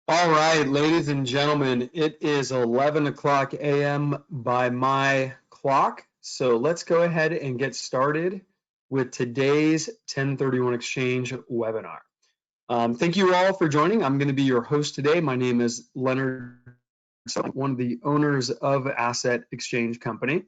All right, ladies and gentlemen, it is 11 o'clock a.m. by my clock. So let's go ahead and get started with today's 1031 Exchange webinar. Thank you all for joining. I'm going to be your host today. My name is Leonard Spoto, one of the owners of Asset Exchange Company.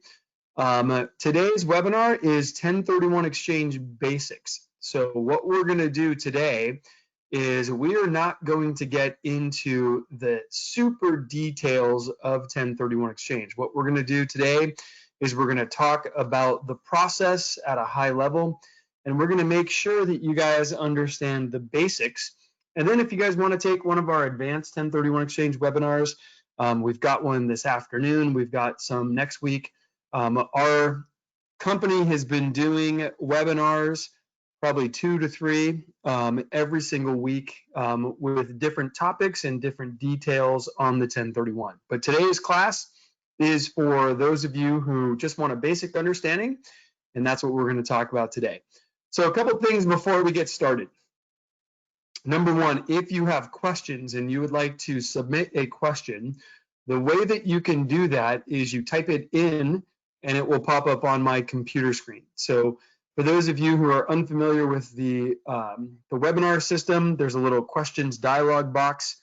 Today's webinar is 1031 Exchange Basics. So what we're going to do today is we are not going to get into the super details of 1031 Exchange. What we're going to do today is we're going to talk about the process at a high level, and we're going to make sure that you guys understand the basics. And then if you guys want to take one of our advanced 1031 Exchange webinars, we've got one this afternoon, we've got some next week. Our company has been doing webinars, probably 2 to 3 every single week with different topics and different details on the 1031. But today's class is for those of you who just want a basic understanding, and that's what we're going to talk about today. So a couple things before we get started. Number one, if you have questions and you would like to submit a question, the way that you can do that is you type it in and it will pop up on my computer screen. So for those of you who are unfamiliar with the webinar system, there's a little questions dialog box.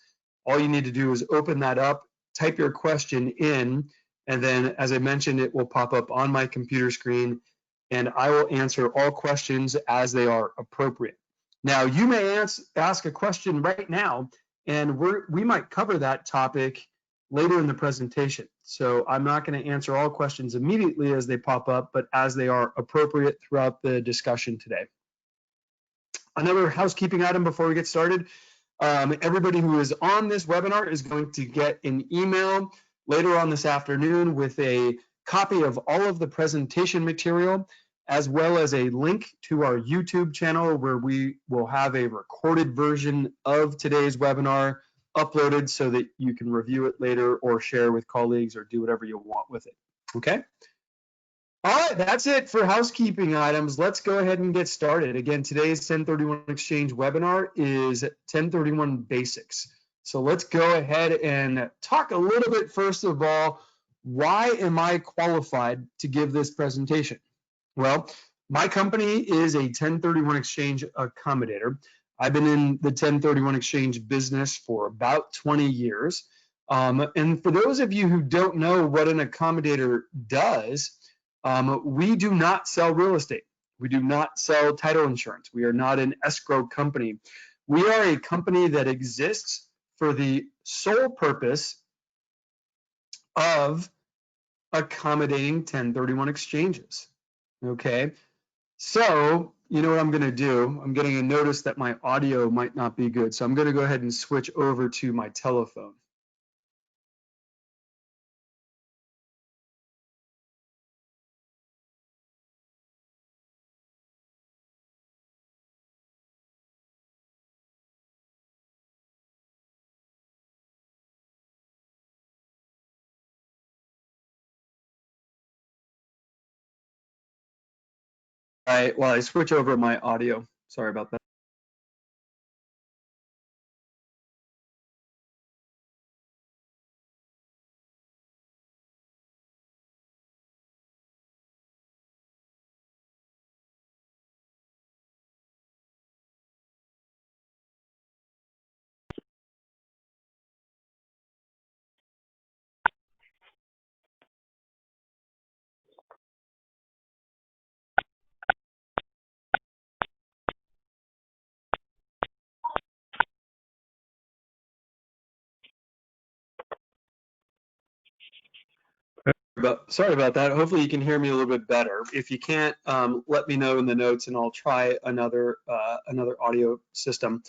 All you need to do is open that up, type your question in, and then, as I mentioned, it will pop up on my computer screen, and I will answer all questions as they are appropriate. Now, you may ask a question right now, and we might cover that topic later in the presentation. So I'm not going to answer all questions immediately as they pop up, but as they are appropriate throughout the discussion today. Another housekeeping item before we get started. Everybody who is on this webinar is going to get an email later on this afternoon with a copy of all of the presentation material, as well as a link to our YouTube channel where we will have a recorded version of today's webinar uploaded so that you can review it later or share with colleagues or do whatever you want with it, okay? All right, that's it for housekeeping items. Let's go ahead and get started. Again, today's 1031 Exchange webinar is 1031 Basics. So let's go ahead and talk a little bit, first of all, why am I qualified to give this presentation? Well, my company is a 1031 Exchange accommodator. I've been in the 1031 Exchange business for about 20 years. And for those of you who don't know what an accommodator does, we do not sell real estate. We do not sell title insurance. We are not an escrow company. We are a company that exists for the sole purpose of accommodating 1031 exchanges. Okay, so you know what I'm going to do? I'm getting a notice that my audio might not be good, so I'm going to go ahead and switch over to my telephone. All right, well, I switch over my audio. Sorry about that. Sorry about that. Hopefully you can hear me a little bit better. If you can't, let me know in the notes and I'll try another audio system.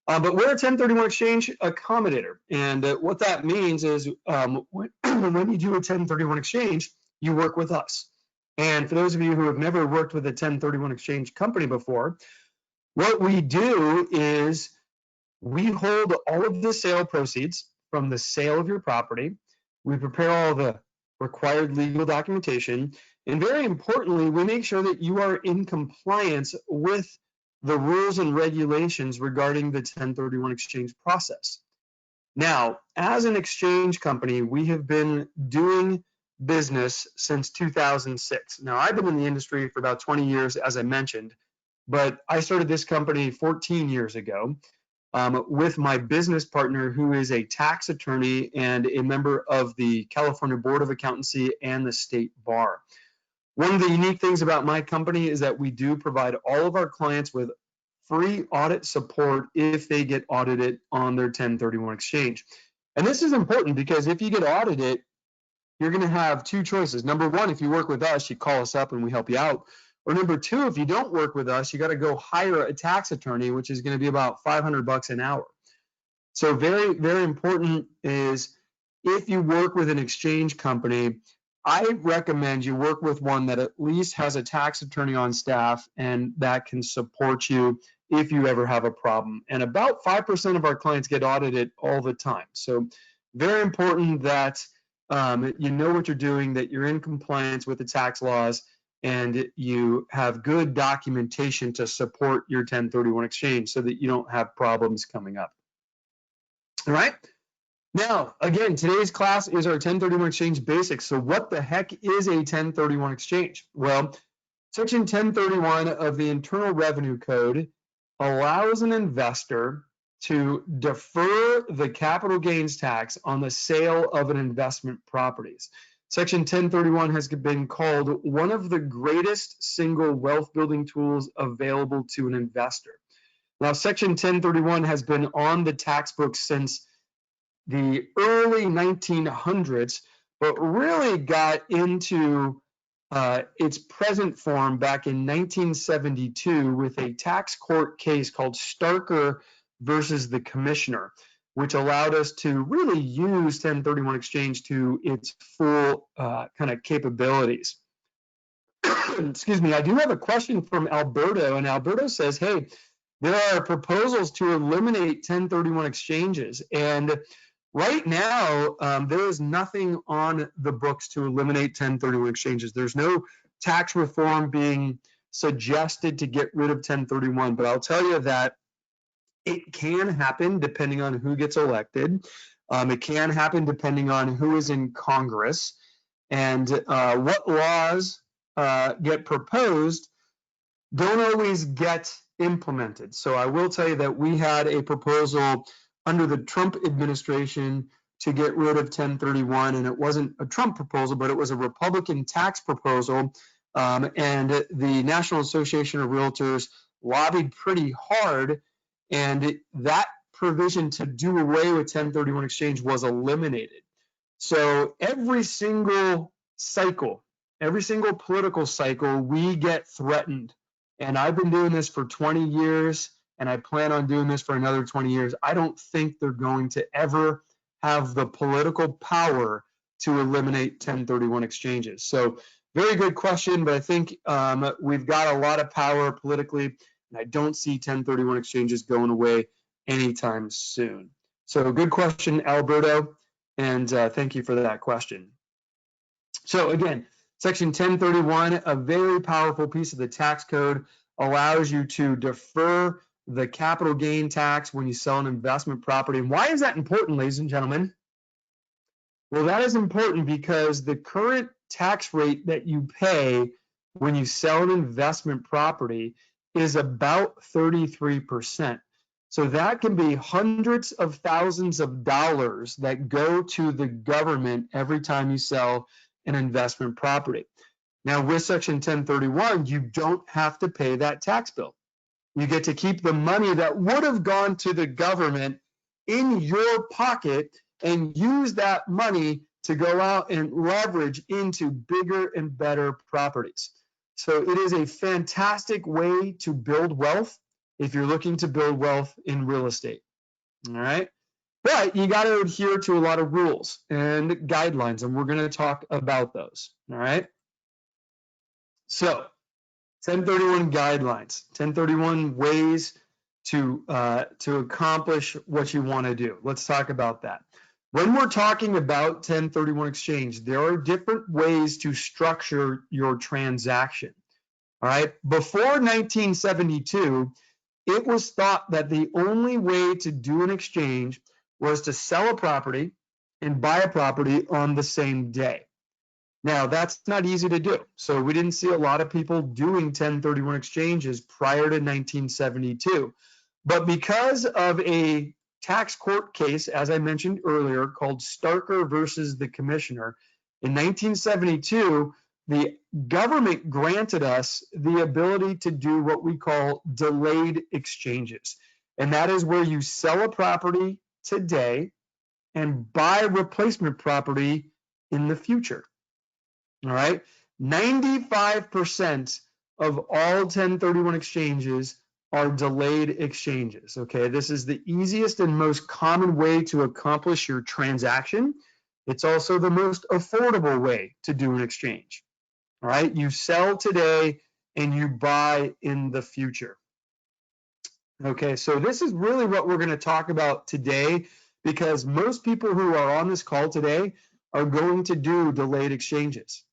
But we're a 1031 exchange accommodator. And what that means is when you do a 1031 exchange, you work with us. And for those of you who have never worked with a 1031 exchange company before, what we do is we hold all of the sale proceeds from the sale of your property. We prepare all the required legal documentation. And very importantly, we make sure that you are in compliance with the rules and regulations regarding the 1031 exchange process. Now, as an exchange company, we have been doing business since 2006. Now, I've been in the industry for about 20 years, as I mentioned, but I started this company 14 years ago with my business partner, who is a tax attorney and a member of the California Board of Accountancy and the state bar. One of the unique things about my company is that we do provide all of our clients with free audit support if they get audited on their 1031 exchange. And this is important because if you get audited, you're going to have two choices. Number one, if you work with us, you call us up and we help you out. Or number two, if you don't work with us, you got to go hire a tax attorney, which is going to be about $500 an hour. So very, very important is if you work with an exchange company, I recommend you work with one that at least has a tax attorney on staff and that can support you if you ever have a problem. And about 5% of our clients get audited all the time. So very important that you know what you're doing, that you're in compliance with the tax laws, and you have good documentation to support your 1031 exchange so that you don't have problems coming up. All right. Now, again, today's class is our 1031 exchange basics. So what the heck is a 1031 exchange? Well, Section 1031 of the Internal Revenue Code allows an investor to defer the capital gains tax on the sale of an investment properties. Section 1031 has been called one of the greatest single wealth building tools available to an investor. Now, Section 1031 has been on the tax books since the early 1900s, but really got into its present form back in 1972 with a tax court case called Starker versus the Commissioner, which allowed us to really use 1031 exchange to its full kind of capabilities. Excuse me, I do have a question from Alberto, and Alberto says, hey, there are proposals to eliminate 1031 exchanges, and right now, there is nothing on the books to eliminate 1031 exchanges. There's no tax reform being suggested to get rid of 1031, but I'll tell you that it can happen depending on who gets elected. It can happen depending on who is in Congress and what laws get proposed don't always get implemented. So I will tell you that we had a proposal under the Trump administration to get rid of 1031, and it wasn't a Trump proposal, but it was a Republican tax proposal, and the National Association of Realtors lobbied pretty hard, and that provision to do away with 1031 exchange was eliminated. So every single cycle, every single political cycle, we get threatened. And I've been doing this for 20 years, and I plan on doing this for another 20 years. I don't think they're going to ever have the political power to eliminate 1031 exchanges. So very good question, but I think we've got a lot of power politically, and I don't see 1031 exchanges going away anytime soon. So good question, Alberto, and thank you for that question. So again, Section 1031, a very powerful piece of the tax code, allows you to defer the capital gain tax when you sell an investment property. And why is that important, ladies and gentlemen? Well, that is important because the current tax rate that you pay when you sell an investment property is about 33%. So that can be hundreds of thousands of dollars that go to the government every time you sell an investment property. Now, with Section 1031, you don't have to pay that tax bill. You get to keep the money that would have gone to the government in your pocket and use that money to go out and leverage into bigger and better properties. So it is a fantastic way to build wealth if you're looking to build wealth in real estate. All right. But you got to adhere to a lot of rules and guidelines, and we're going to talk about those. All right. So 1031 guidelines, 1031 ways to accomplish what you want to do. Let's talk about that. When we're talking about 1031 exchange, there are different ways to structure your transaction. All right. Before 1972, it was thought that the only way to do an exchange was to sell a property and buy a property on the same day. Now, that's not easy to do. So we didn't see a lot of people doing 1031 exchanges prior to 1972. But because of a tax court case, as I mentioned earlier, called Starker versus the Commissioner, in 1972, the government granted us the ability to do what we call delayed exchanges. And that is where you sell a property today and buy replacement property in the future. All right, 95% of all 1031 exchanges are delayed exchanges. Okay, this is the easiest and most common way to accomplish your transaction. It's also the most affordable way to do an exchange. All right, you sell today and you buy in the future. Okay, so this is really what we're going to talk about today, because most people who are on this call today are going to do delayed exchanges.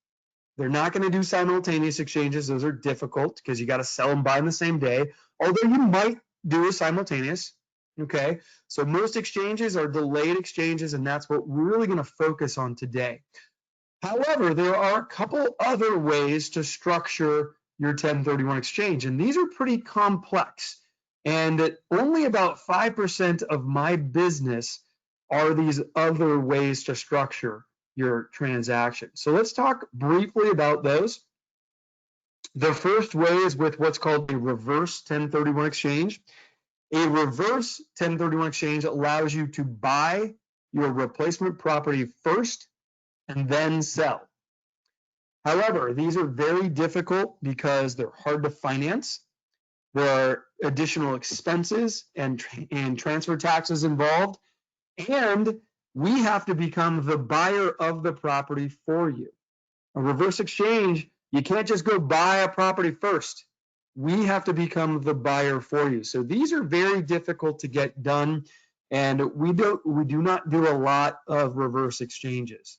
They're not going to do simultaneous exchanges. Those are difficult because you got to sell and buy in the same day, although you might do a simultaneous. Okay, so most exchanges are delayed exchanges, and that's what we're really going to focus on today. However, there are a couple other ways to structure your 1031 exchange, and these are pretty complex. And only about 5% of my business are these other ways to structure your transaction. So let's talk briefly about those. The first way is with what's called a reverse 1031 exchange. A reverse 1031 exchange allows you to buy your replacement property first and then sell. However, these are very difficult because they're hard to finance. There are additional expenses and transfer taxes involved, and we have to become the buyer of the property for you. A reverse exchange, you can't just go buy a property first. We have to become the buyer for you. So these are very difficult to get done, and we do not do a lot of reverse exchanges.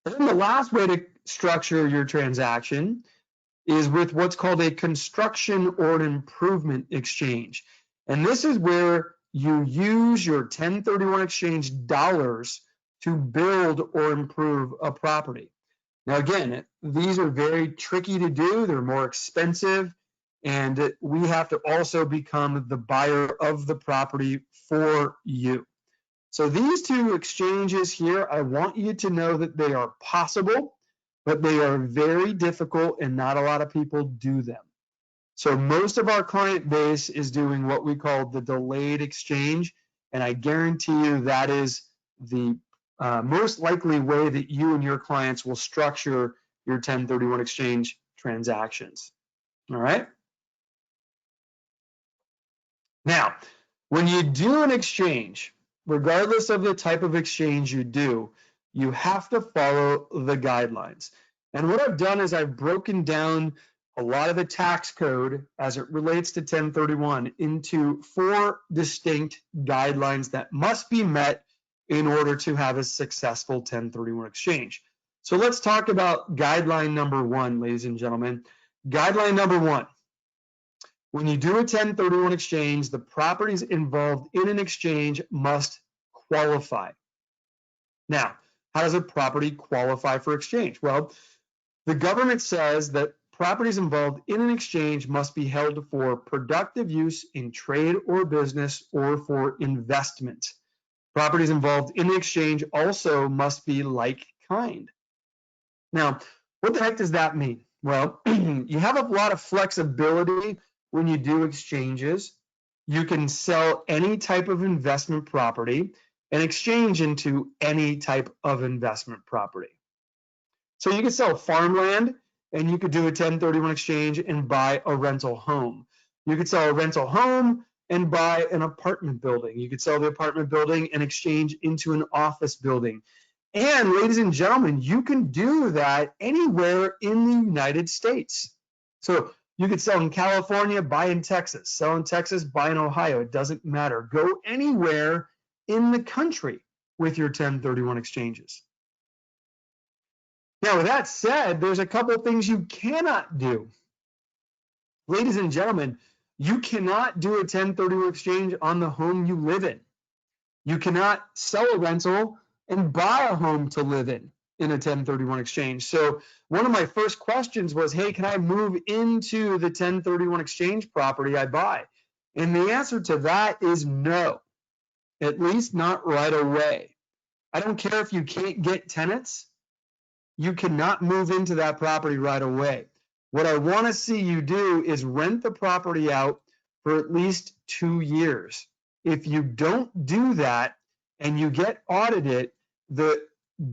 And then the last way to structure your transaction is with what's called a construction or an improvement exchange. And this is where you use your 1031 exchange dollars to build or improve a property. Now, again, these are very tricky to do. They're more expensive, and we have to also become the buyer of the property for you. So these two exchanges here, I want you to know that they are possible, but they are very difficult and not a lot of people do them. So most of our client base is doing what we call the delayed exchange, and I guarantee you that is the most likely way that you and your clients will structure your 1031 exchange transactions. All right. Now, when you do an exchange, regardless of the type of exchange you do, you have to follow the guidelines. And what I've done is I've broken down a lot of the tax code as it relates to 1031 into 4 distinct guidelines that must be met in order to have a successful 1031 exchange. So let's talk about guideline number 1, ladies and gentlemen. Guideline number 1. When you do a 1031 exchange, the properties involved in an exchange must qualify. Now, how does a property qualify for exchange? Well, the government says that properties involved in an exchange must be held for productive use in trade or business or for investment. Properties involved in the exchange also must be like kind. Now, what the heck does that mean? Well, you have a lot of flexibility when you do exchanges. You can sell any type of investment property and exchange into any type of investment property. So you could sell farmland and you could do a 1031 exchange and buy a rental home. You could sell a rental home and buy an apartment building. You could sell the apartment building and exchange into an office building. And ladies and gentlemen, you can do that anywhere in the United States. So you could sell in California, buy in Texas, sell in Texas, buy in Ohio. It doesn't matter. Go anywhere in the country with your 1031 exchanges. Now, with that said, there's a couple of things you cannot do. Ladies and gentlemen, you cannot do a 1031 exchange on the home you live in. You cannot sell a rental and buy a home to live in a 1031 exchange. So one of my first questions was, hey, can I move into the 1031 exchange property I buy? And the answer to that is no, at least not right away. I don't care if you can't get tenants, you cannot move into that property right away. What I want to see you do is rent the property out for at least 2 years. If you don't do that and you get audited, the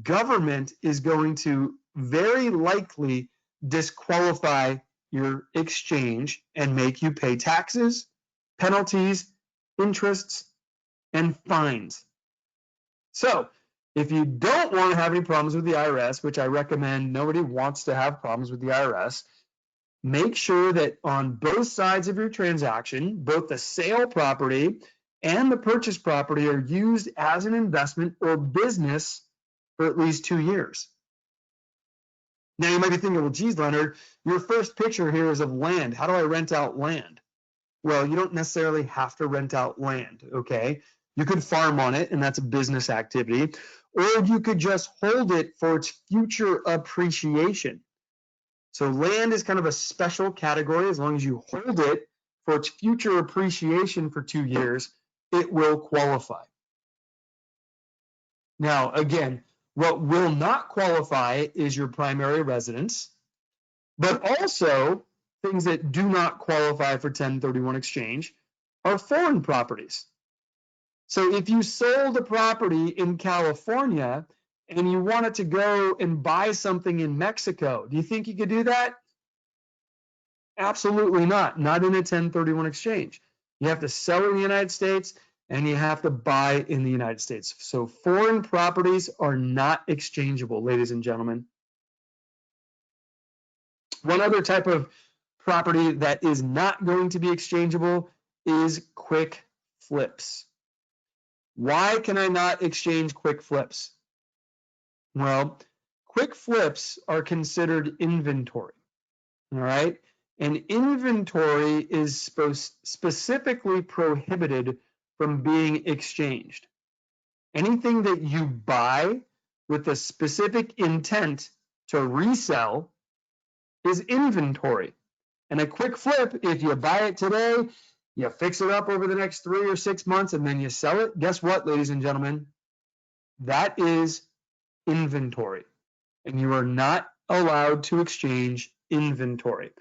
government is going to very likely disqualify your exchange and make you pay taxes, penalties, interests, and fines. So if you don't want to have any problems with the IRS, which I recommend, nobody wants to have problems with the IRS, make sure that on both sides of your transaction, both the sale property and the purchase property are used as an investment or business for at least 2 years. Now you might be thinking, well, geez, Leonard, your first picture here is of land. How do I rent out land? Well, you don't necessarily have to rent out land, okay? You could farm on it, and that's a business activity, or you could just hold it for its future appreciation. So land is kind of a special category. As long as you hold it for its future appreciation for 2 years, it will qualify. Now, again, what will not qualify is your primary residence, but also things that do not qualify for 1031 exchange are foreign properties. So if you sold a property in California and you wanted to go and buy something in Mexico, do you think you could do that? Absolutely not. Not in a 1031 exchange. You have to sell in the United States and you have to buy in the United States. So foreign properties are not exchangeable, ladies and gentlemen. One other type of property that is not going to be exchangeable is quick flips. Why can I not exchange quick flips? Well, quick flips are considered inventory, all right? And inventory is specifically prohibited from being exchanged. Anything that you buy with a specific intent to resell is inventory. And a quick flip, if you buy it today, you fix it up over the next 3 or 6 months, and then you sell it, guess what, ladies and gentlemen? That is inventory. And you are not allowed to exchange inventory.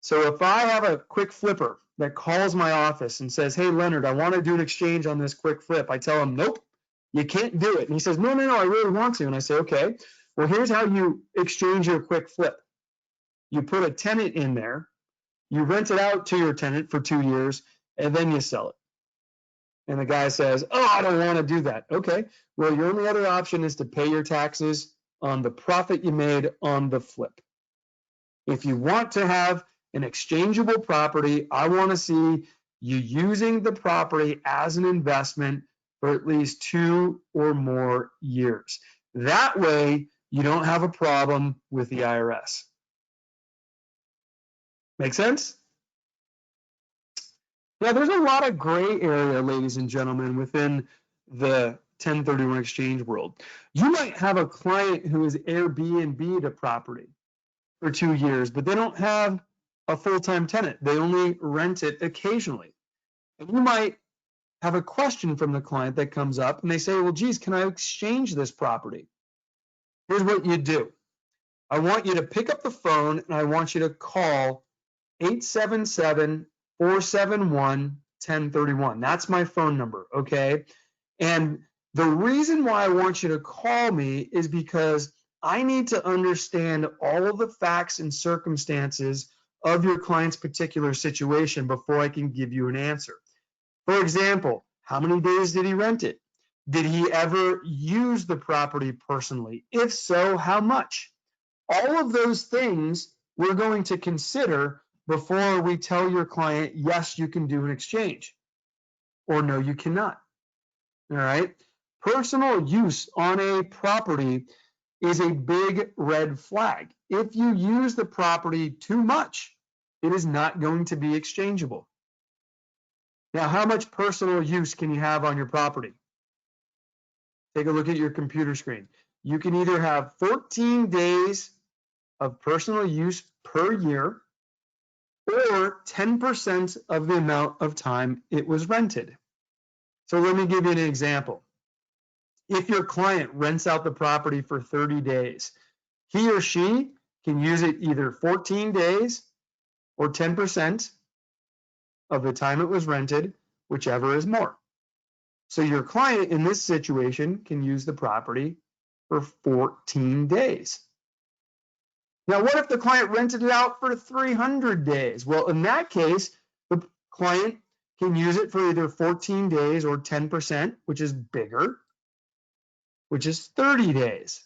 So if I have a quick flipper that calls my office and says, hey, Leonard, I want to do an exchange on this quick flip, I tell him, nope, you can't do it. And he says, no, I really want to. And I say, okay, well, here's how you exchange your quick flip. You put a tenant in there, you rent it out to your tenant for 2 years, and then you sell it. And the guy says, oh, I don't want to do that. Okay, well, your only other option is to pay your taxes on the profit you made on the flip. If you want to have an exchangeable property, I want to see you using the property as an investment for at least 2 or more years. That way, you don't have a problem with the IRS. Make sense? Now, there's a lot of gray area, ladies and gentlemen, within the 1031 exchange world. You might have a client who is Airbnb'd a property for 2 years, but they don't have a full-time tenant. They only rent it occasionally. And you might have a question from the client that comes up and they say, well, geez, can I exchange this property? Here's what you do. I want you to pick up the phone and I want you to call 877-471-1031. That's my phone number, okay? And the reason why I want you to call me is because I need to understand all of the facts and circumstances of your client's particular situation before I can give you an answer. For example, how many days did he rent it? Did he ever use the property personally? If so, how much? All of those things we're going to consider before we tell your client, yes, you can do an exchange, or no, you cannot. All right? Personal use on a property is a big red flag. If you use the property too much, it is not going to be exchangeable. Now, how much personal use can you have on your property? take a look at your computer screen. You can either have 14 days of personal use per year or 10% of the amount of time it was rented. So let me give you an example. If your client rents out the property for 30 days, he or she can use it either 14 days or 10% of the time it was rented, whichever is more. So your client in this situation can use the property for 14 days. Now, what if the client rented it out for 300 days? Well, in that case, the client can use it for either 14 days or 10%, which is bigger, which is 30 days.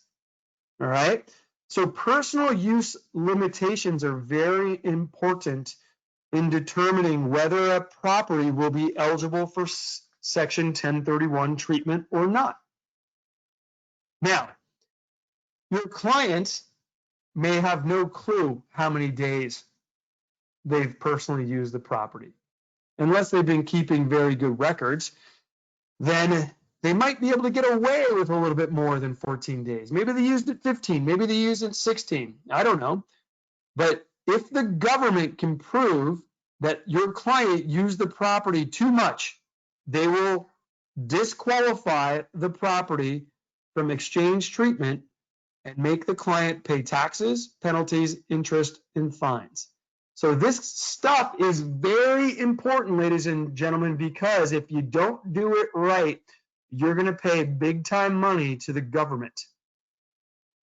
All right. So personal use limitations are very important in determining whether a property will be eligible for Section 1031 treatment or not. Now, your client may have no clue how many days they've personally used the property. Unless they've been keeping very good records, then they might be able to get away with a little bit more than 14 days. Maybe they used it 15, maybe they used it 16. I don't know. But if the government can prove that your client used the property too much, they will disqualify the property from exchange treatment and make the client pay taxes, penalties, interest, and fines. So this stuff is very important, ladies and gentlemen, because if you don't do it right, you're going to pay big time money to the government.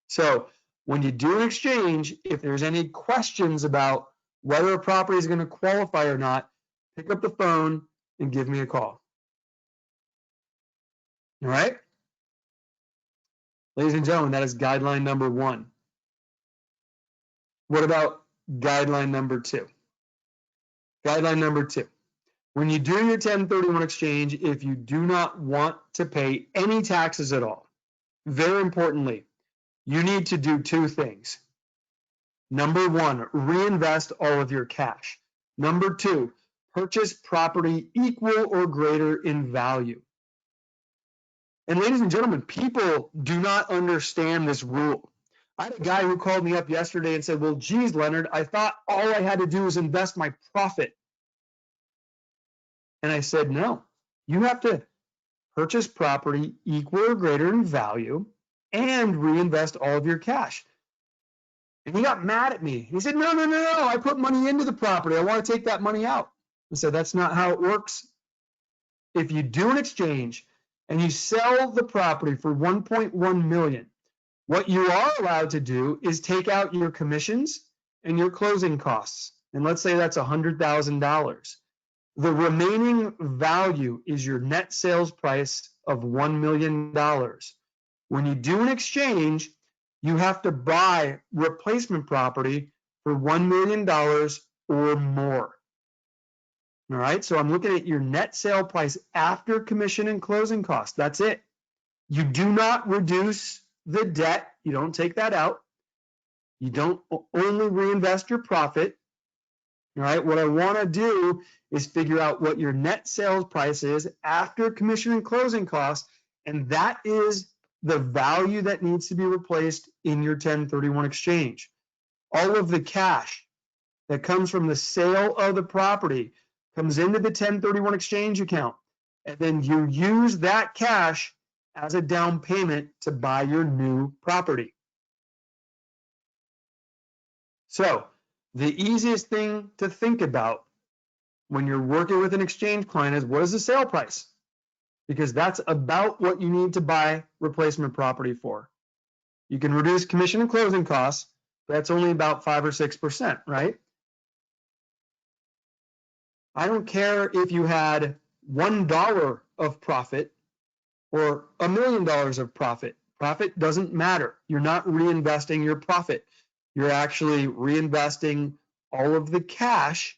So when you do an exchange, if there's any questions about whether a property is going to qualify or not, pick up the phone and give me a call. All right? Ladies and gentlemen, that is guideline number 1. What about guideline number 2? Guideline number 2. When you do your 1031 exchange, if you do not want to pay any taxes at all, very importantly, you need to do 2 things. Number 1, reinvest all of your cash. Number 2, purchase property equal or greater in value. And ladies and gentlemen, people do not understand this rule. I had a guy who called me up yesterday and said, well, geez, Leonard, I thought all I had to do was invest my profit. And I said, no, you have to purchase property equal or greater in value and reinvest all of your cash. And he got mad at me. He said, no, I put money into the property. I want to take that money out. I said, that's not how it works. If you do an exchange and you sell the property for $1.1 million, what you are allowed to do is take out your commissions and your closing costs. And let's say that's $100,000. The remaining value is your net sales price of $1 million. When you do an exchange, you have to buy replacement property for $1 million or more. All right, so I'm looking at your net sale price after commission and closing costs. That's it. You do not reduce the debt. You don't take that out. You don't only reinvest your profit. All right, what I want to do is figure out what your net sales price is after commission and closing costs, and that is the value that needs to be replaced in your 1031 exchange. All of the cash that comes from the sale of the property comes into the 1031 exchange account, and then you use that cash as a down payment to buy your new property. So the easiest thing to think about when you're working with an exchange client is, what is the sale price? Because that's about what you need to buy replacement property for. You can reduce commission and closing costs. That's only about 5 or 6%, right? I don't care if you had $1 of profit or $1 million of profit. Profit doesn't matter. You're not reinvesting your profit. You're actually reinvesting all of the cash,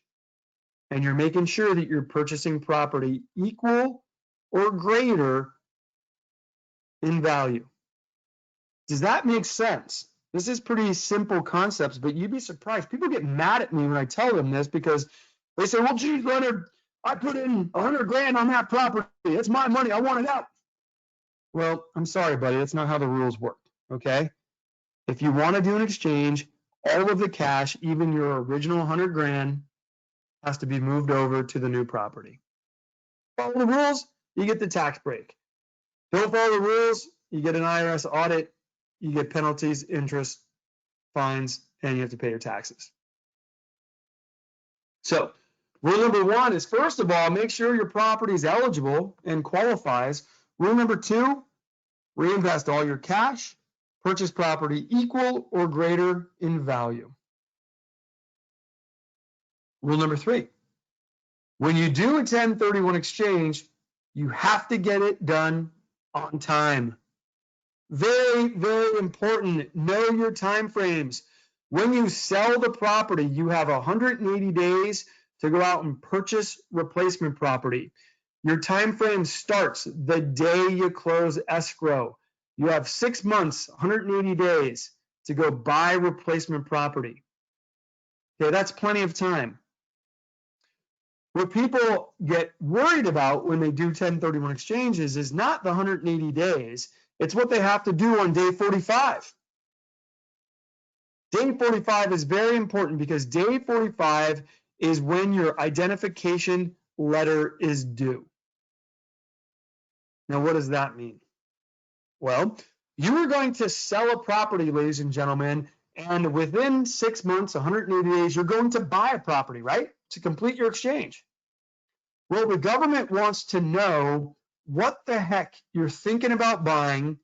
and you're making sure that you're purchasing property equal or greater in value. Does that make sense? This is pretty simple concepts, but you'd be surprised. People get mad at me when I tell them this because they say, well, geez, Leonard, I put in 100 grand on that property. It's my money. I want it out. Well, I'm sorry, buddy, that's not how the rules work, okay? If you want to do an exchange, all of the cash, even your original 100 grand, has to be moved over to the new property. Follow the rules, you get the tax break. Don't follow the rules, you get an IRS audit, you get penalties, interest, fines, and you have to pay your taxes. So, rule number one is, first of all, make sure your property is eligible and qualifies. Rule number two, reinvest all your cash, purchase property equal or greater in value. Rule number three, when you do a 1031 exchange, you have to get it done on time. Very, very important. Know your time frames. When you sell the property, you have 180 days to go out and purchase replacement property. Your time frame starts the day you close escrow. You have 6 months, 180 days to go buy replacement property. Okay, that's plenty of time. What people get worried about when they do 1031 exchanges is not the 180 days, it's what they have to do on day 45. Day 45 is very important because day 45 is when your identification letter is due. Now, what does that mean? Well, you are going to sell a property, ladies and gentlemen, and within 6 months, 180 days, you're going to buy a property, right? To complete your exchange. Well, the government wants to know what the heck you're thinking about buying,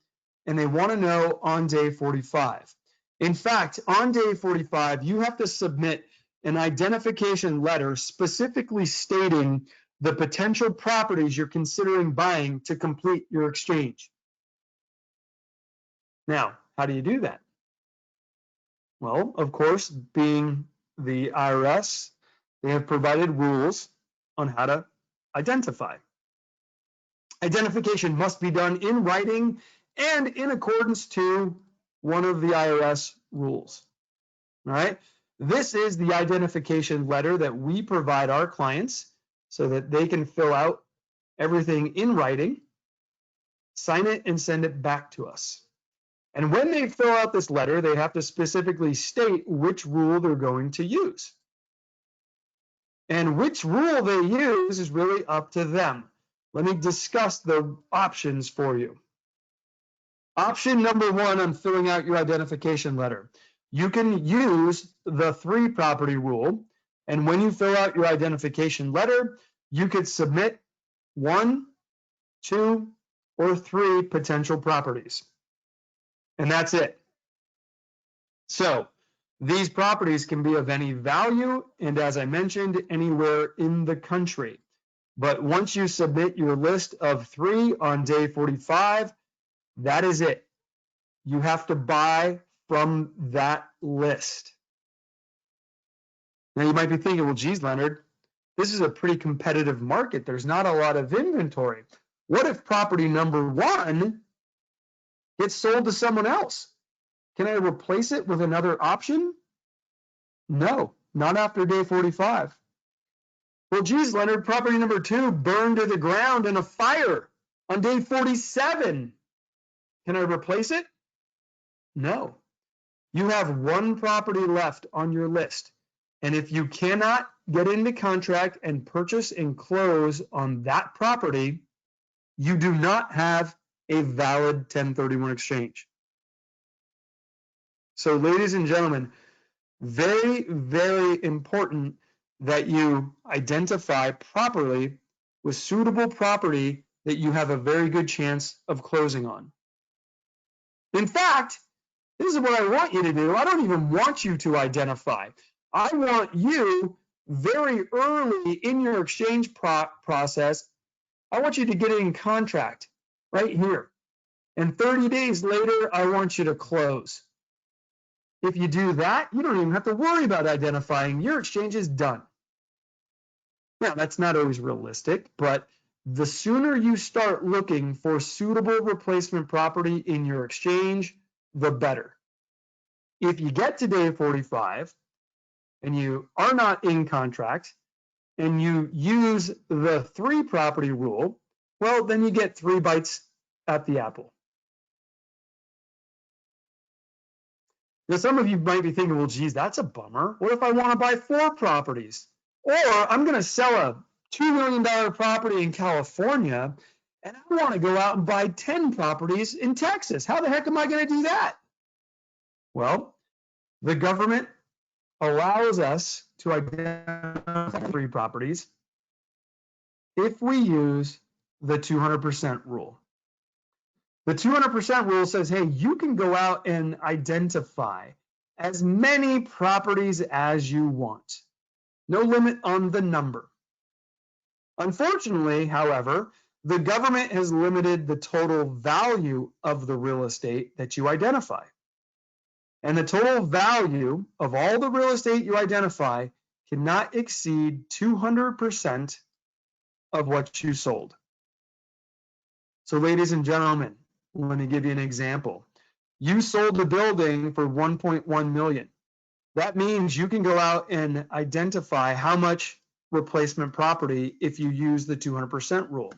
and they want to know on day 45. In fact, on day 45, you have to submit an identification letter specifically stating the potential properties you're considering buying to complete your exchange. Now, how do you do that? Well, of course, being the IRS, they have provided rules on how to identify. Identification must be done in writing and in accordance to one of the IRS rules. All right. This is the identification letter that we provide our clients so that they can fill out everything in writing, sign it, and send it back to us. And when they fill out this letter, they have to specifically state which rule they're going to use. And which rule they use is really up to them. Let me discuss the options for you. Option number one on filling out your identification letter. You can use the 3 property rule, and when you fill out your identification letter, you could submit 1, 2, or 3 potential properties. And that's it. So these properties can be of any value, and as I mentioned, anywhere in the country. But once you submit your list of 3 on day 45, that is it. You have to buy from that list. Now you might be thinking, well, geez, Leonard, this is a pretty competitive market. There's not a lot of inventory. What if property number 1 gets sold to someone else? Can I replace it with another option? No, not after day 45. Well, geez, Leonard, property number 2 burned to the ground in a fire on day 47. Can I replace it? No. You have 1 property left on your list. And if you cannot get into contract and purchase and close on that property, you do not have a valid 1031 exchange. So, ladies and gentlemen, very, very important that you identify properly with suitable property that you have a very good chance of closing on. In fact, this is what I want you to do. I don't even want you to identify. I want you very early in your exchange process, I want you to get in contract right here. And 30 days later, I want you to close. If you do that, you don't even have to worry about identifying. Your exchange is done. Now, that's not always realistic, but the sooner you start looking for suitable replacement property in your exchange, the better. If you get to day 45 and you are not in contract and you use the 3 property rule, well, then you get 3 bites at the apple. Now, some of you might be thinking, well, geez, that's a bummer. What if I want to buy 4 properties? Or I'm going to sell a $2 million property in California, and I want to go out and buy 10 properties in Texas. How the heck am I going to do that? Well, the government allows us to identify 3 properties if we use the 200% rule. The 200% rule says, hey, you can go out and identify as many properties as you want. No limit on the number. Unfortunately, however, the government has limited the total value of the real estate that you identify. And the total value of all the real estate you identify cannot exceed 200% of what you sold. So, ladies and gentlemen, let me give you an example. You sold the building for $1.1 million. That means you can go out and identify how much replacement property if you use the 200% rule.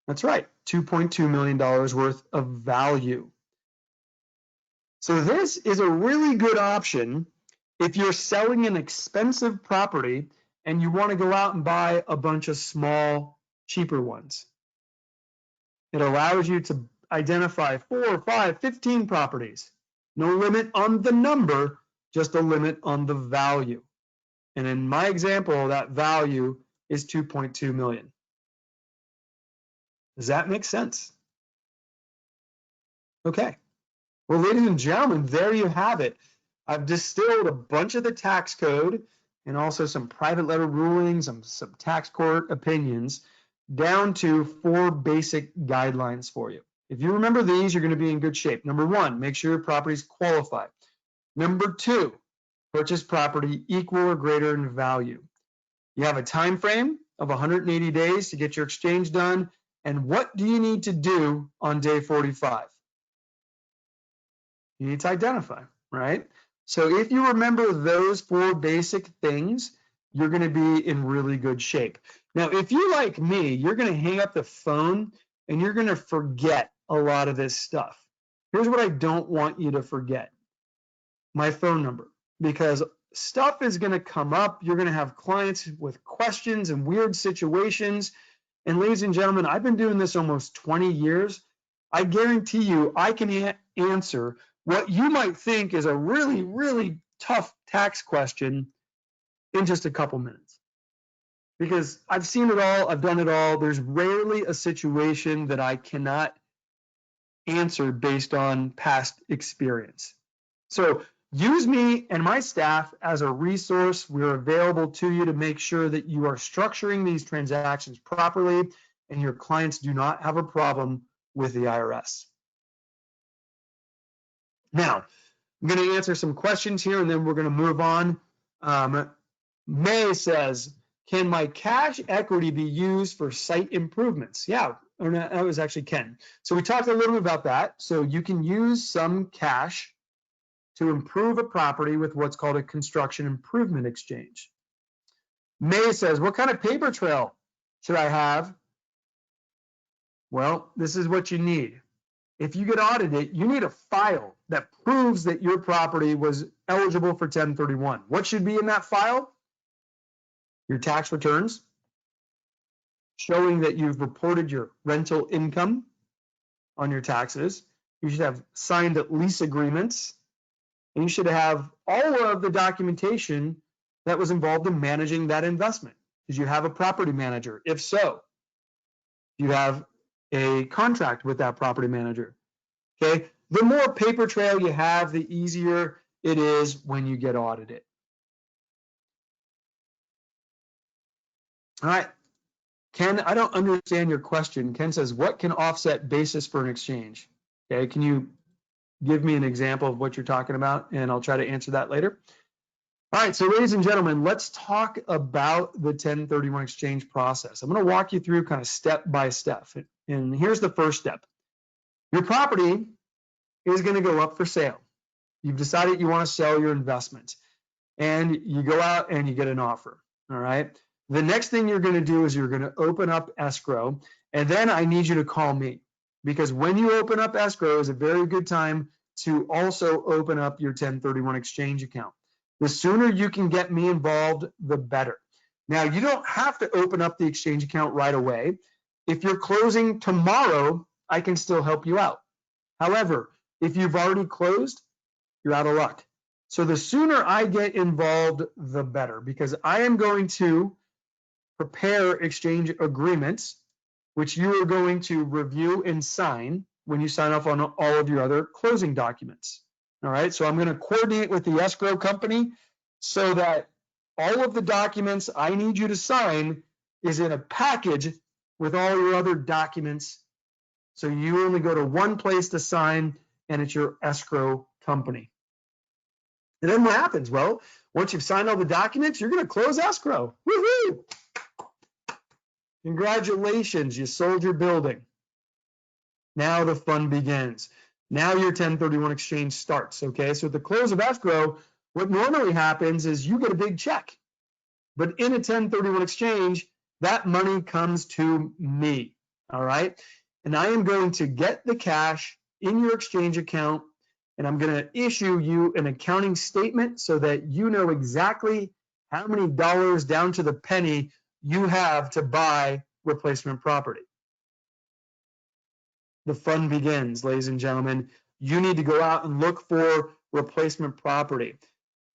That's right, $2.2 million worth of value. So this is a really good option if you're selling an expensive property and you want to go out and buy a bunch of small, cheaper ones. It allows you to identify 4, 5, 15 properties. No limit on the number, just a limit on the value. And in my example, that value is $2.2 million. Does that make sense? Okay. Well, ladies and gentlemen, there you have it. I've distilled a bunch of the tax code and also some private letter rulings and some tax court opinions down to 4 basic guidelines for you. If you remember these, you're going to be in good shape. Number 1, make sure your properties qualify. Number 2, purchase property equal or greater in value. You have a time frame of 180 days to get your exchange done. And what do you need to do on day 45? You need to identify, right? So if you remember those 4 basic things, you're going to be in really good shape. Now, if you're like me, you're going to hang up the phone and you're going to forget a lot of this stuff. Here's what I don't want you to forget. My phone number, because stuff is going to come up. You're going to have clients with questions and weird situations. And ladies and gentlemen, I've been doing this almost 20 years. I guarantee you I can answer what you might think is a really, really tough tax question in just a couple minutes. Because I've seen it all, I've done it all. There's rarely a situation that I cannot answer based on past experience. So use me and my staff as a resource. We're available to you to make sure that you are structuring these transactions properly and your clients do not have a problem with the IRS. Now, I'm going to answer some questions here and then we're going to move on. May says, can my cash equity be used for site improvements? Yeah, or no, that was actually Ken. So we talked a little bit about that. So you can use some cash to improve a property with what's called a construction improvement exchange. May says, what kind of paper trail should I have? Well, this is what you need. If you get audited, you need a file that proves that your property was eligible for 1031. What should be in that file? Your tax returns, showing that you've reported your rental income on your taxes. You should have signed lease agreements, and you should have all of the documentation that was involved in managing that investment. Did you have a property manager? If so, do you have a contract with that property manager? Okay, the more paper trail you have, the easier it is when you get audited. All right, Ken, I don't understand your question. Ken says, what can offset basis for an exchange? Okay, can you give me an example of what you're talking about? And I'll try to answer that later. All right, so ladies and gentlemen, let's talk about the 1031 exchange process. I'm going to walk you through kind of step by step. And here's the first step. Your property is going to go up for sale. You've decided you want to sell your investment. And you go out and you get an offer. All right. The next thing you're going to do is you're going to open up escrow, and then I need you to call me, because when you open up escrow is a very good time to also open up your 1031 exchange account. The sooner you can get me involved, the better. Now, you don't have to open up the exchange account right away. If you're closing tomorrow, I can still help you out. However, if you've already closed, you're out of luck. So the sooner I get involved, the better, because I am going to prepare exchange agreements, which you are going to review and sign when you sign off on all of your other closing documents. All right, so I'm going to coordinate with the escrow company so that all of the documents I need you to sign is in a package with all your other documents. So you only go to one place to sign, and it's your escrow company. And then what happens? Well, once you've signed all the documents, you're going to close escrow. Woohoo! Congratulations, you sold your building. Now the fun begins. Now your 1031 exchange starts, okay? So at the close of escrow, what normally happens is you get a big check. But in a 1031 exchange, that money comes to me, all right? And I am going to get the cash in your exchange account, and I'm going to issue you an accounting statement so that you know exactly how many dollars down to the penny you have to buy replacement property. The fun begins, ladies and gentlemen. You need to go out and look for replacement property.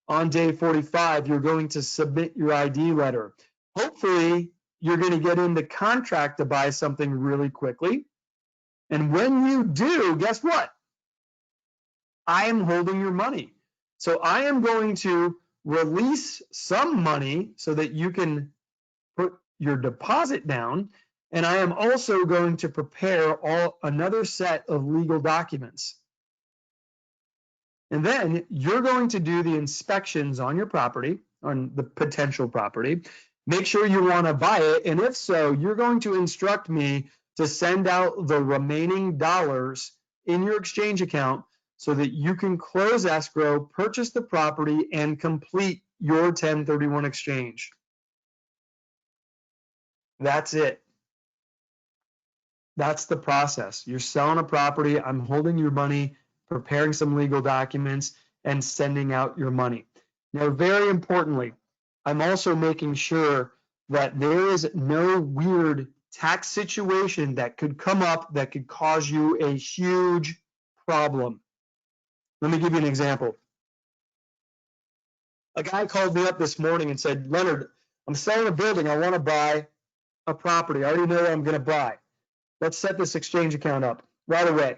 On day 45, you're going to submit your ID letter. Hopefully, you're going to get in the contract to buy something really quickly. And when you do, guess what? I am holding your money. So I am going to release some money so that you can put your deposit down. And I am also going to prepare another set of legal documents. And then you're going to do the inspections on your property, on the potential property. Make sure you want to buy it. And if so, you're going to instruct me to send out the remaining dollars in your exchange account so that you can close escrow, purchase the property, and complete your 1031 exchange. That's it. That's the process. You're selling a property, I'm holding your money, preparing some legal documents, and sending out your money. Now, very importantly, I'm also making sure that there is no weird tax situation that could come up that could cause you a huge problem. Let me give you an example. A guy called me up this morning and said, Leonard, I'm selling a building. I want to buy a property. I already know what I'm going to buy. Let's set this exchange account up right away.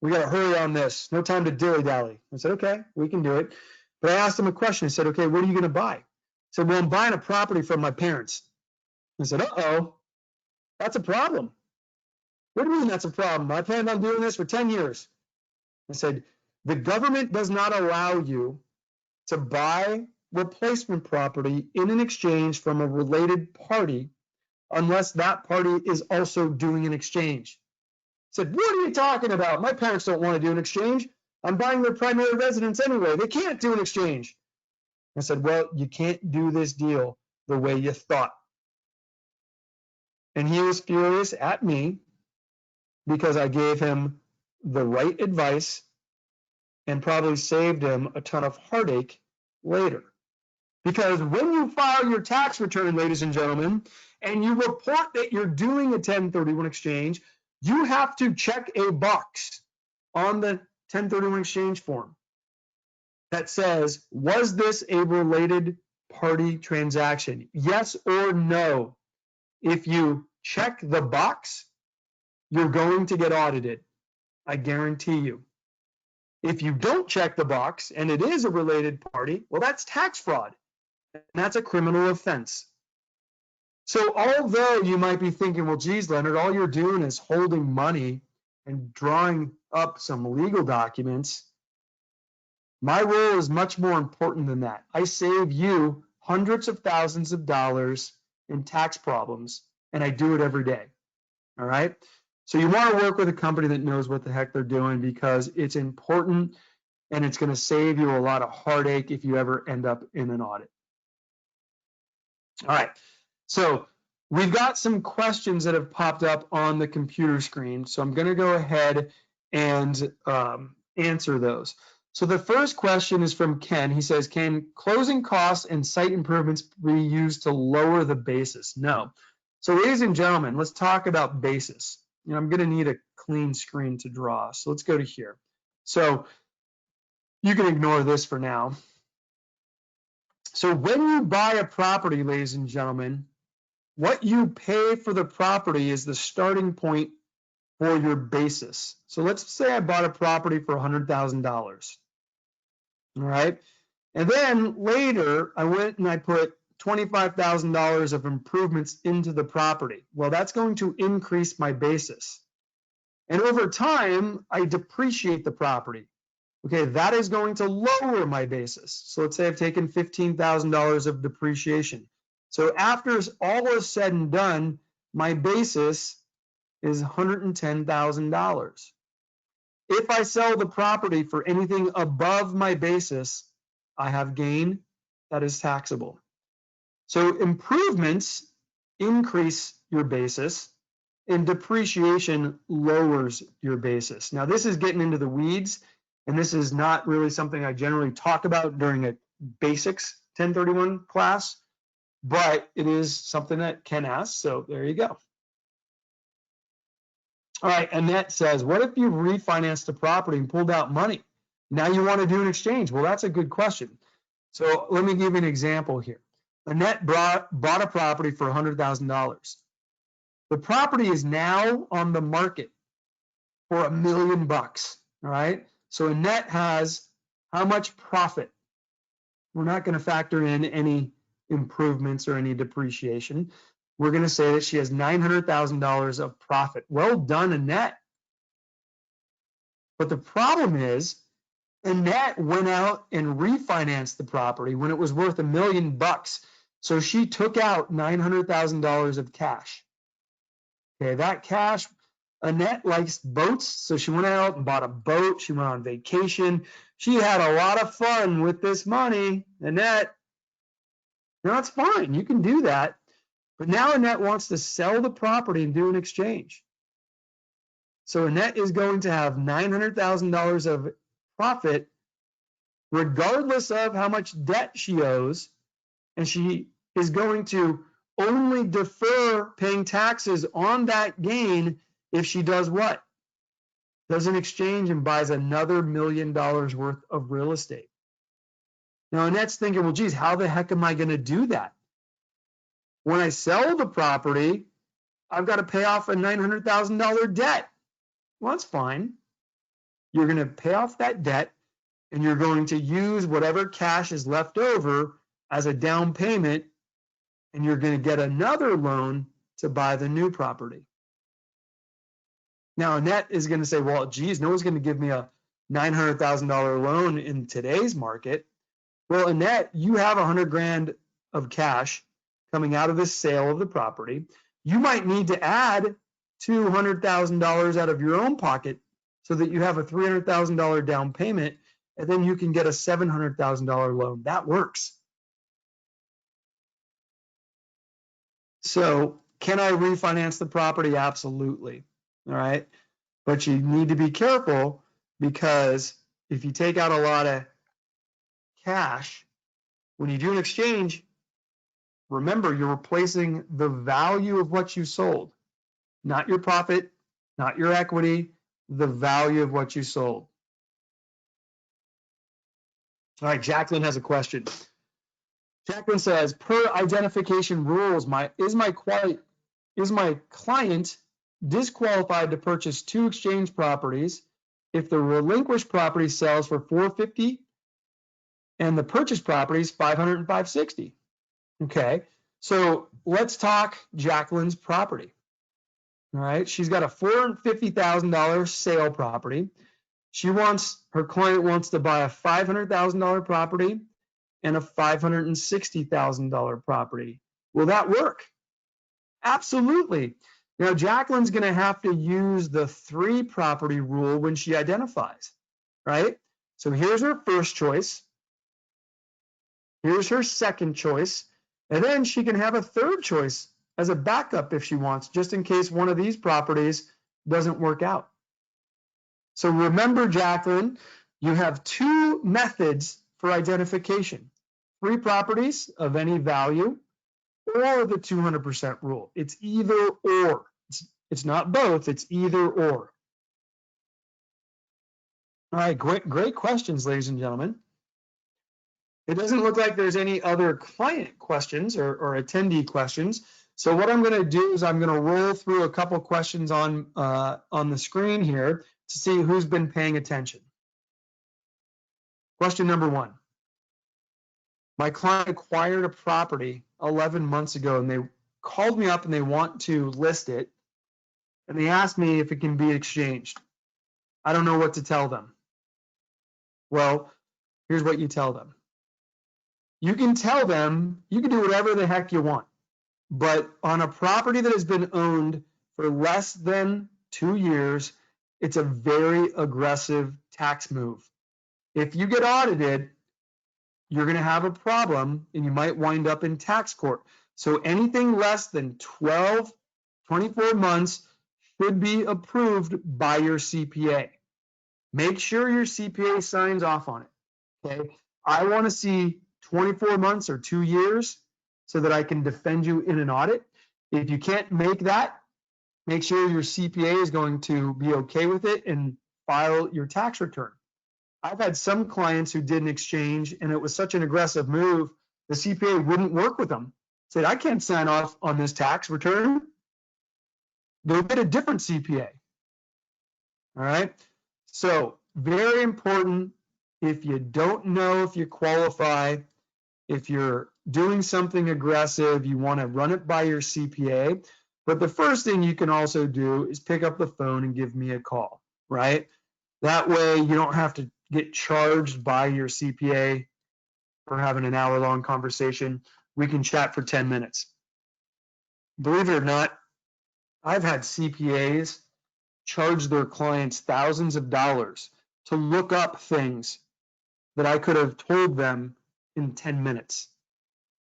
We got to hurry on this. No time to dilly-dally. I said, okay, we can do it. But I asked him a question. I said, okay, what are you going to buy? He said, well, I'm buying a property from my parents. I said, uh-oh, that's a problem. What do you mean that's a problem? I planned on doing this for 10 years. I said, the government does not allow you to buy replacement property in an exchange from a related party unless that party is also doing an exchange. I said, what are you talking about? My parents don't want to do an exchange. I'm buying their primary residence anyway. They can't do an exchange. I said, well, you can't do this deal the way you thought. And he was furious at me because I gave him the right advice and probably saved him a ton of heartache later. Because when you file your tax return, ladies and gentlemen, and you report that you're doing a 1031 exchange, you have to check a box on the 1031 exchange form that says, was this a related party transaction? Yes or no. If you check the box, you're going to get audited. I guarantee you. If you don't check the box and it is a related party, well, that's tax fraud. And that's a criminal offense. So although you might be thinking, well, geez, Leonard, all you're doing is holding money and drawing up some legal documents, my role is much more important than that. I save you hundreds of thousands of dollars in tax problems, and I do it every day. All right? So you want to work with a company that knows what the heck they're doing because it's important and it's going to save you a lot of heartache if you ever end up in an audit. All right. So we've got some questions that have popped up on the computer screen. So I'm going to go ahead and answer those. So the first question is from Ken. He says, can closing costs and site improvements be used to lower the basis? No. So ladies and gentlemen, let's talk about basis. I'm going to need a clean screen to draw. So let's go to here. So you can ignore this for now. So when you buy a property, ladies and gentlemen, what you pay for the property is the starting point for your basis. So let's say I bought a property for $100,000. All right. And then later I went and I put $25,000 of improvements into the property. Well, that's going to increase my basis. And over time, I depreciate the property. Okay, that is going to lower my basis. So let's say I've taken $15,000 of depreciation. So after all is said and done, my basis is $110,000. If I sell the property for anything above my basis, I have gain that is taxable. So improvements increase your basis and depreciation lowers your basis. Now this is getting into the weeds, and this is not really something I generally talk about during a basics 1031 class, but it is something that Ken asked, so there you go. All right, Annette says, what if you refinanced the property and pulled out money? Now you want to do an exchange? Well, that's a good question. So let me give you an example here. Annette bought a property for $100,000. The property is now on the market for $1 million, all right? So Annette has how much profit? We're not going to factor in any improvements or any depreciation. We're going to say that she has $900,000 of profit. Well done, Annette. But the problem is, Annette went out and refinanced the property when it was worth $1 million. So she took out $900,000 of cash. Okay, that cash, Annette likes boats, so she went out and bought a boat. She went on vacation. She had a lot of fun with this money. Annette, no, it's fine. You can do that. But now Annette wants to sell the property and do an exchange. So Annette is going to have $900,000 of profit regardless of how much debt she owes, and she is going to only defer paying taxes on that gain if she does what? Does an exchange and buys another $1 million worth of real estate. Now Annette's thinking, well, geez, how the heck am I going to do that? When I sell the property, I've got to pay off a $900,000 debt. Well, that's fine. You're going to pay off that debt, and you're going to use whatever cash is left over as a down payment, and you're going to get another loan to buy the new property. Now, Annette is going to say, well, geez, no one's going to give me a $900,000 loan in today's market. Well, Annette, you have $100,000 of cash coming out of the sale of the property. You might need to add $200,000 out of your own pocket so that you have a $300,000 down payment, and then you can get a $700,000 loan. That works. So can I refinance the property? Absolutely. All right. But you need to be careful, because if you take out a lot of cash, when you do an exchange, remember, you're replacing the value of what you sold, not your profit, not your equity, the value of what you sold. All right, Jacqueline has a question. Jacqueline says, per identification rules, is my client disqualified to purchase 2 exchange properties if the relinquished property sells for $450 and the purchase property is $500 and $560? Okay, so let's talk Jacqueline's property. All right, she's got a $450,000 sale property. Her client wants to buy a $500,000 property and a $560,000 property. Will that work? Absolutely. Now, Jacqueline's going to have to use the 3 property rule when she identifies, right? So here's her first choice. Here's her second choice. And then she can have a third choice as a backup if she wants, just in case one of these properties doesn't work out. So remember, Jacqueline, you have two methods for identification: 3 properties of any value or the 200% rule. It's either or. It's not both, it's either or. All right, great questions, ladies and gentlemen. It doesn't look like there's any other client questions or attendee questions. So what I'm going to do is I'm going to roll through a couple questions on the screen here to see who's been paying attention. Question number 1. My client acquired a property 11 months ago, and they called me up and they want to list it. And they asked me if it can be exchanged. I don't know what to tell them. Well, here's what you tell them. You can tell them, you can do whatever the heck you want. But on a property that has been owned for less than 2 years, it's a very aggressive tax move. If you get audited, you're going to have a problem and you might wind up in tax court. So anything less than 24 months should be approved by your CPA. Make sure your CPA signs off on it. Okay. I want to see 24 months or 2 years so that I can defend you in an audit. If you can't make that, make sure your CPA is going to be okay with it and file your tax return. I've had some clients who did an exchange and it was such an aggressive move, the CPA wouldn't work with them. Said, I can't sign off on this tax return. Go get a different CPA. All right. So very important. If you don't know if you qualify, if you're doing something aggressive, you want to run it by your CPA. But the first thing you can also do is pick up the phone and give me a call, right? That way you don't have to get charged by your CPA for having an hour-long conversation. We can chat for 10 minutes. Believe it or not, I've had CPAs charge their clients thousands of dollars to look up things that I could have told them in 10 minutes.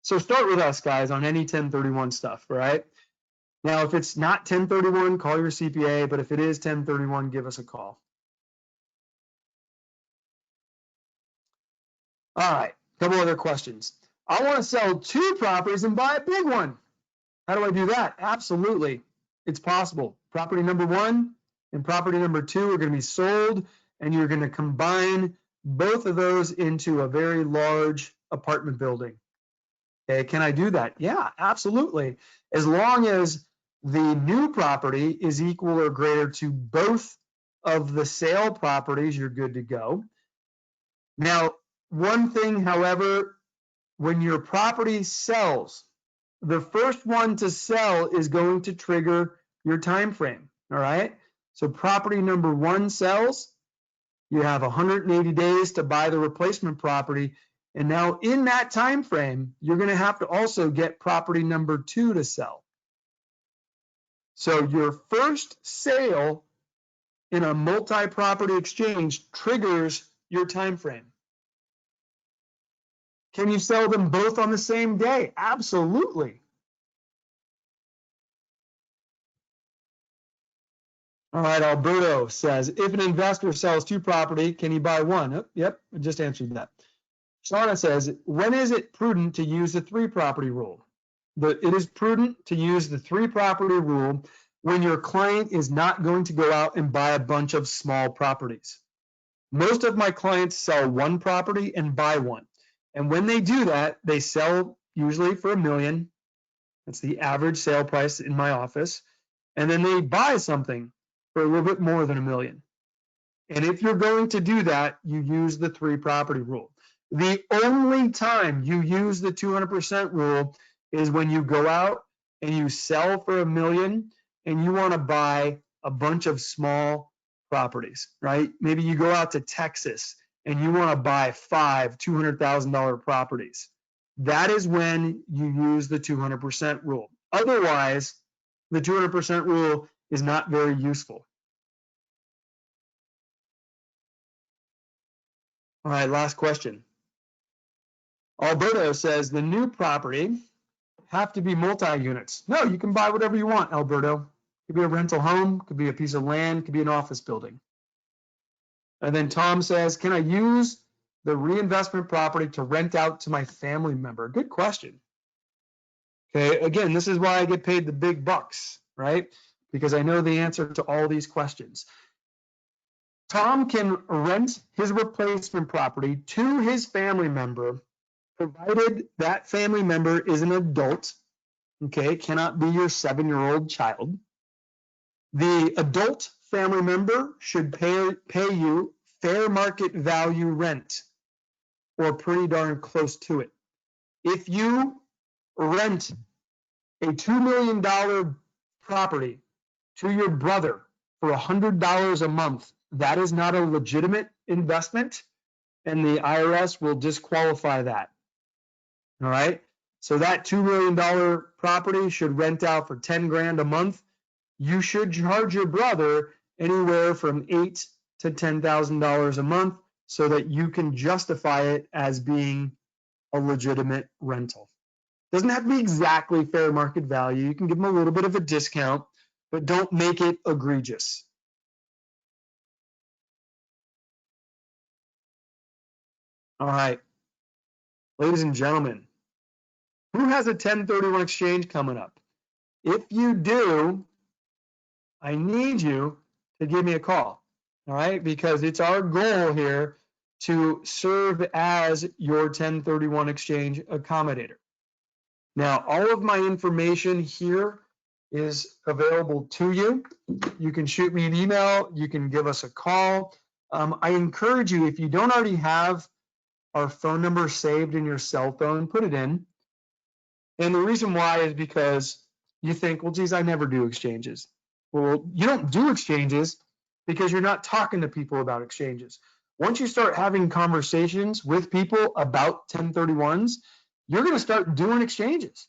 So start with us, guys, on any 1031 stuff, right? Now, if it's not 1031, call your CPA, but if it is 1031, give us a call. All right, a couple other questions. I want to sell 2 properties and buy a big one. How do I do that? Absolutely, it's possible. Property number 1 and property number 2 are going to be sold, and you're going to combine both of those into a very large apartment building. Okay, can I do that? Yeah, absolutely. As long as the new property is equal or greater to both of the sale properties, you're good to go. Now, one thing, however, when your property sells, the first one to sell is going to trigger your time frame. All right. So property number 1 sells, you have 180 days to buy the replacement property. And now in that time frame, you're going to have to also get property number 2 to sell. So your first sale in a multi-property exchange triggers your time frame. Can you sell them both on the same day? Absolutely. All right, Alberto says, if an investor sells 2 property, can he buy 1? Oh, yep, I just answered that. Shauna says, when is it prudent to use the 3 property rule? It is prudent to use the 3 property rule when your client is not going to go out and buy a bunch of small properties. Most of my clients sell 1 property and buy 1. And when they do that, they sell usually for $1 million. That's the average sale price in my office. And then they buy something for a little bit more than $1 million. And if you're going to do that, you use the 3 property rule. The only time you use the 200% rule is when you go out and you sell for $1 million and you want to buy a bunch of small properties, right? Maybe you go out to Texas and you want to buy 5 $200,000 properties. That is when you use the 200% rule. Otherwise, the 200% rule is not very useful. All right, last question. Alberto says the new property have to be multi-units. No, you can buy whatever you want, Alberto. It could be a rental home, could be a piece of land, could be an office building. And then Tom says, can I use the reinvestment property to rent out to my family member? Good question. Okay, again, this is why I get paid the big bucks, right? Because I know the answer to all these questions. Tom can rent his replacement property to his family member, provided that family member is an adult. Okay, it cannot be your 7-year-old child. The adult family member should pay you fair market value rent, or pretty darn close to it. If you rent a $2 million property to your brother for $100 a month, that is not a legitimate investment, and the IRS will disqualify that. All right. So that $2 million property should rent out for 10 grand a month. You should charge your brother anywhere from $8,000 to $10,000 a month so that you can justify it as being a legitimate rental. Doesn't have to be exactly fair market value. You can give them a little bit of a discount, but don't make it egregious. All right, ladies and gentlemen, who has a 1031 exchange coming up? If you do, I need you to give me a call, all right? Because it's our goal here to serve as your 1031 exchange accommodator. Now, all of my information here is available to you. You can shoot me an email. You can give us a call. I encourage you, if you don't already have our phone number saved in your cell phone, put it in. And the reason why is because you think, well, geez, I never do exchanges. Well, you don't do exchanges because you're not talking to people about exchanges. Once you start having conversations with people about 1031s, you're going to start doing exchanges.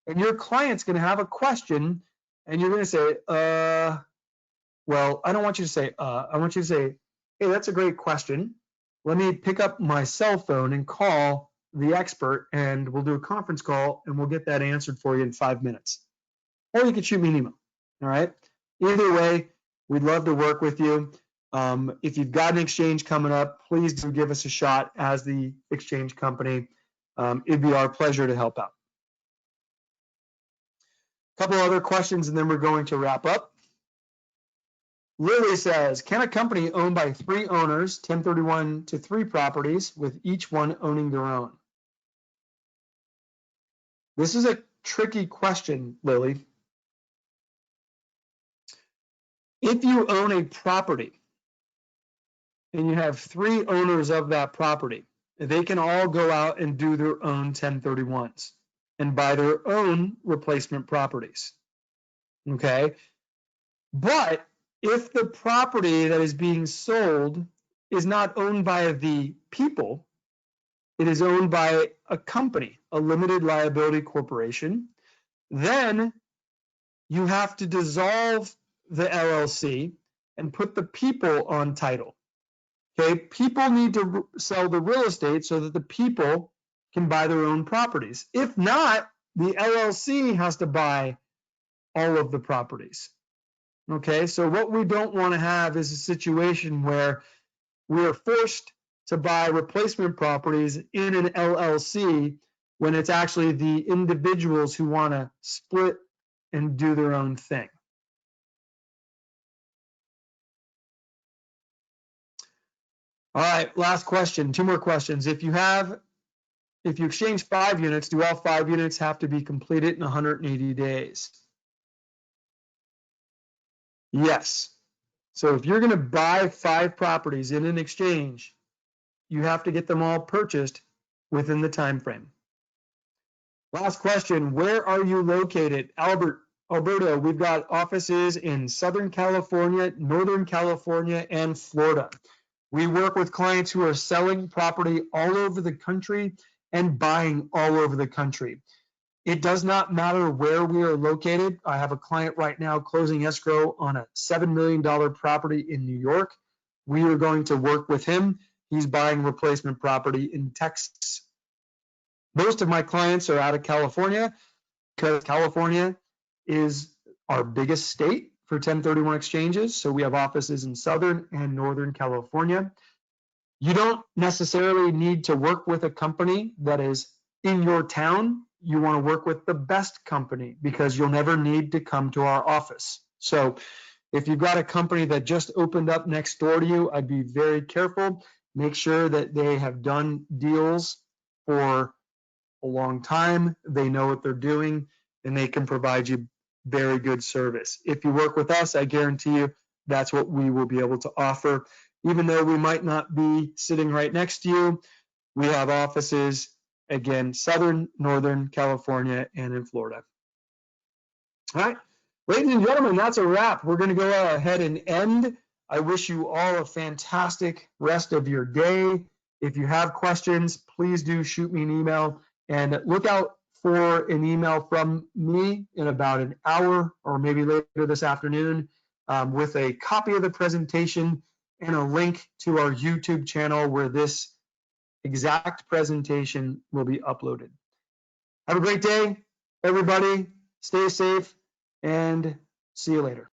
And your client's going to have a question, and you're going to say, well, I don't want you to say, I want you to say, hey, that's a great question. Let me pick up my cell phone and call the expert, and we'll do a conference call, and we'll get that answered for you in 5 minutes. Or you can shoot me an email, all right? Either way, we'd love to work with you. If you've got an exchange coming up, please do give us a shot as the exchange company. It'd be our pleasure to help out. A couple other questions, and then we're going to wrap up. Lily says, can a company owned by 3 owners 1031 to 3 properties with each one owning their own? This is a tricky question, Lily. If you own a property and you have 3 owners of that property, they can all go out and do their own 1031s and buy their own replacement properties. Okay? But if the property that is being sold is not owned by the people, it is owned by a company, a limited liability corporation, then you have to dissolve the LLC and put the people on title. Okay, people need to sell the real estate so that the people can buy their own properties. If not, the LLC has to buy all of the properties. Okay, so what we don't want to have is a situation where we are forced to buy replacement properties in an LLC when it's actually the individuals who want to split and do their own thing. All right, last question, 2 more questions. If you exchange 5 units, do all 5 units have to be completed in 180 days? Yes. So if you're going to buy 5 properties in an exchange, you have to get them all purchased within the time frame. Last question, where are you located? Alberto, we've got offices in Southern California, Northern California, and Florida. We work with clients who are selling property all over the country and buying all over the country. It does not matter where we are located. I have a client right now closing escrow on a $7 million property in New York. We are going to work with him. He's buying replacement property in Texas. Most of my clients are out of California. because California is our biggest state for 1031 exchanges. So we have offices in Southern and Northern California. You don't necessarily need to work with a company that is in your town. You want to work with the best company because you'll never need to come to our office. So if you've got a company that just opened up next door to you, I'd be very careful. Make sure that they have done deals for a long time. They know what they're doing and they can provide you very good service. If you work with us, I guarantee you that's what we will be able to offer. Even though we might not be sitting right next to you, we have offices, again, Southern, Northern California, and in Florida. All right, ladies and gentlemen, that's a wrap. We're going to go ahead and end. I wish you all a fantastic rest of your day. If you have questions, please do shoot me an email, and look out for an email from me in about an hour or maybe later this afternoon with a copy of the presentation and a link to our YouTube channel where this exact presentation will be uploaded. Have a great day, everybody. Stay safe and see you later.